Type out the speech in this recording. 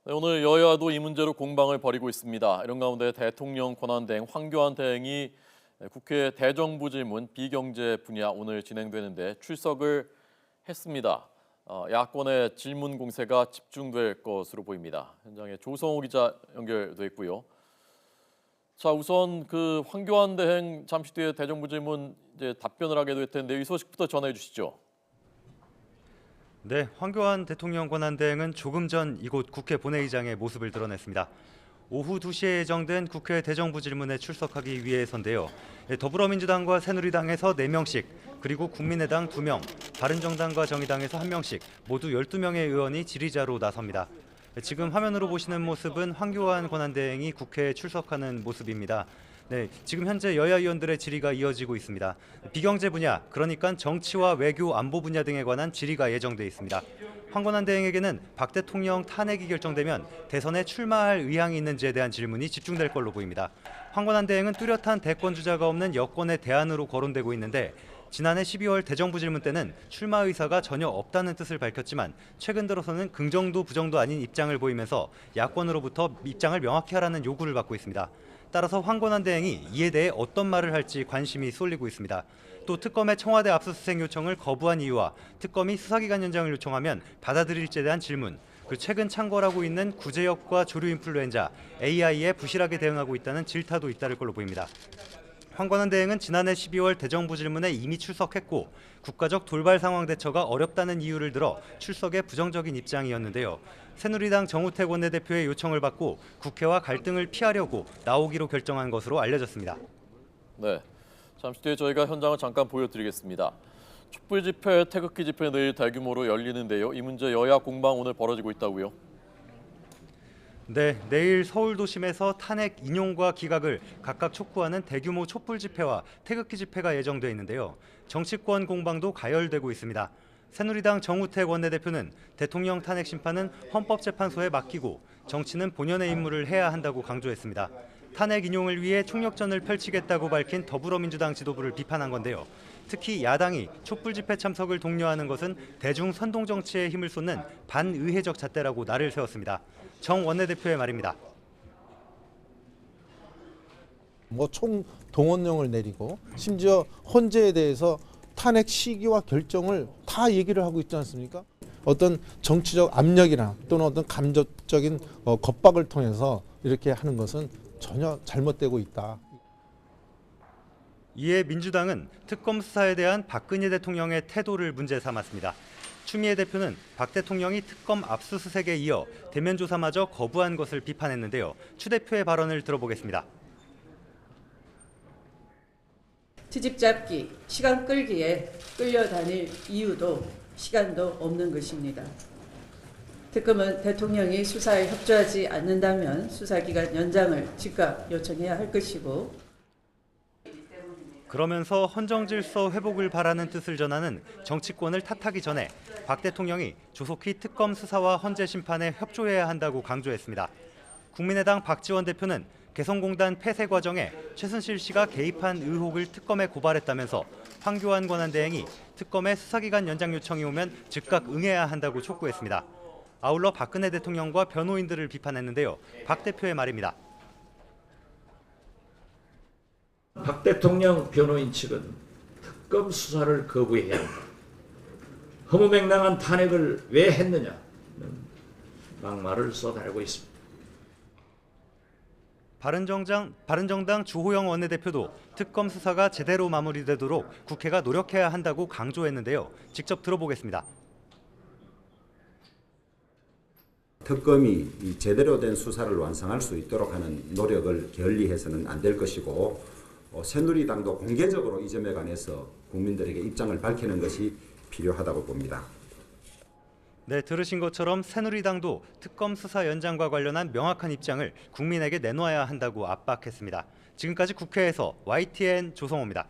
네, 오늘 여야도 이 문제로 공방을 벌이고 있습니다. 이런 가운데 대통령 권한대행 황교안 대행이 국회 대정부질문 비경제 분야 오늘 진행되는데 출석을 했습니다. 야권의 질문 공세가 집중될 것으로 보입니다. 현장에 조성호 기자 연결돼 있고요. 자, 우선 그 황교안 대행 잠시 뒤에 대정부질문 이제 답변을 하게 될 텐데 이 소식부터 전해 주시죠. 네, 황교안 대통령 권한대행은 조금 전 이곳 국회 본회의장에 모습을 드러냈습니다. 오후 2시에 예정된 국회 대정부 질문에 출석하기 위해서인데요. 더불어민주당과 새누리당에서 4명씩, 그리고 국민의당 2명, 바른정당과 정의당에서 1명씩 모두 12명의 의원이 질의자로 나섭니다. 지금 화면으로 보시는 모습은 황교안 권한대행이 국회에 출석하는 모습입니다. 네, 지금 현재 여야 의원들의 질의가 이어지고 있습니다. 비경제 분야, 그러니까 정치와 외교, 안보 분야 등에 관한 질의가 예정돼 있습니다. 황교안 대행에게는 박 대통령 탄핵이 결정되면 대선에 출마할 의향이 있는지에 대한 질문이 집중될 걸로 보입니다. 황교안 대행은 뚜렷한 대권 주자가 없는 여권의 대안으로 거론되고 있는데 지난해 12월 대정부 질문 때는 출마 의사가 전혀 없다는 뜻을 밝혔지만 최근 들어서는 긍정도 부정도 아닌 입장을 보이면서 야권으로부터 입장을 명확히 하라는 요구를 받고 있습니다. 따라서 황교안 대행이 이에 대해 어떤 말을 할지 관심이 쏠리고 있습니다. 또 특검의 청와대 압수수색 요청을 거부한 이유와 특검이 수사기간 연장을 요청하면 받아들일지에 대한 질문, 그리고 최근 창궐하고 있는 구제역과 조류인플루엔자, AI에 부실하게 대응하고 있다는 질타도 잇따를 걸로 보입니다. 황교안 대행은 지난해 12월 대정부 질문에 이미 출석했고 국가적 돌발 상황 대처가 어렵다는 이유를 들어 출석에 부정적인 입장이었는데요. 새누리당 정우택 원내대표의 요청을 받고 국회와 갈등을 피하려고 나오기로 결정한 것으로 알려졌습니다. 네, 잠시 뒤에 저희가 현장을 잠깐 보여드리겠습니다. 촛불 집회, 태극기 집회 내일 대규모로 열리는데요. 이 문제 여야 공방 오늘 벌어지고 있다고요? 네, 내일 서울 도심에서 탄핵 인용과 기각을 각각 촉구하는 대규모 촛불 집회와 태극기 집회가 예정돼 있는데요. 정치권 공방도 가열되고 있습니다. 새누리당 정우택 원내대표는 대통령 탄핵 심판은 헌법재판소에 맡기고 정치는 본연의 임무를 해야 한다고 강조했습니다. 탄핵 인용을 위해 총력전을 펼치겠다고 밝힌 더불어민주당 지도부를 비판한 건데요. 특히 야당이 촛불 집회 참석을 독려하는 것은 대중 선동 정치에 힘을 쏟는 반의회적 잣대라고 날을 세웠습니다. 정 원내대표의 말입니다. 총 동원령을 내리고 심지어 헌재에 대해서 탄핵 시기와 결정을 다 얘기를 하고 있지 않습니까? 어떤 정치적 압력이나 또는 어떤 감정적인 겁박을 통해서 이렇게 하는 것은 전혀 잘못되고 있다. 이에 민주당은 특검 수사에 대한 박근혜 대통령의 태도를 문제 삼았습니다. 추미애 대표는 박 대통령이 특검 압수수색에 이어 대면 조사마저 거부한 것을 비판했는데요. 추 대표의 발언을 들어보겠습니다. 트집 잡기, 시간 끌기에 끌려다닐 이유도 시간도 없는 것입니다. 특검은 대통령이 수사에 협조하지 않는다면 수사기간 연장을 즉각 요청해야 할 것이고 그러면서 헌정질서 회복을 바라는 뜻을 전하는 정치권을 탓하기 전에 박 대통령이 조속히 특검 수사와 헌재 심판에 협조해야 한다고 강조했습니다. 국민의당 박지원 대표는 개성공단 폐쇄 과정에 최순실 씨가 개입한 의혹을 특검에 고발했다면서 황교안 권한대행이 특검의 수사기간 연장 요청이 오면 즉각 응해야 한다고 촉구했습니다. 아울러 박근혜 대통령과 변호인들을 비판했는데요. 박 대표의 말입니다. 박 대통령 변호인 측은 특검 수사를 거부해야 한다. 허무맹랑한 탄핵을 왜 했느냐는 막말을 쏟아내고 있습니다. 바른정당 주호영 원내대표도 특검 수사가 제대로 마무리되도록 국회가 노력해야 한다고 강조했는데요. 직접 들어보겠습니다. 특검이 제대로 된 수사를 완성할 수 있도록 하는 노력을 게을리해서는 안 될 것이고 새누리당도 공개적으로 이 점에 관해서 국민들에게 입장을 밝히는 것이 필요하다고 봅니다. 네, 들으신 것처럼 새누리당도 특검 수사 연장과 관련한 명확한 입장을 국민에게 내놓아야 한다고 압박했습니다. 지금까지 국회에서 YTN 조성호입니다.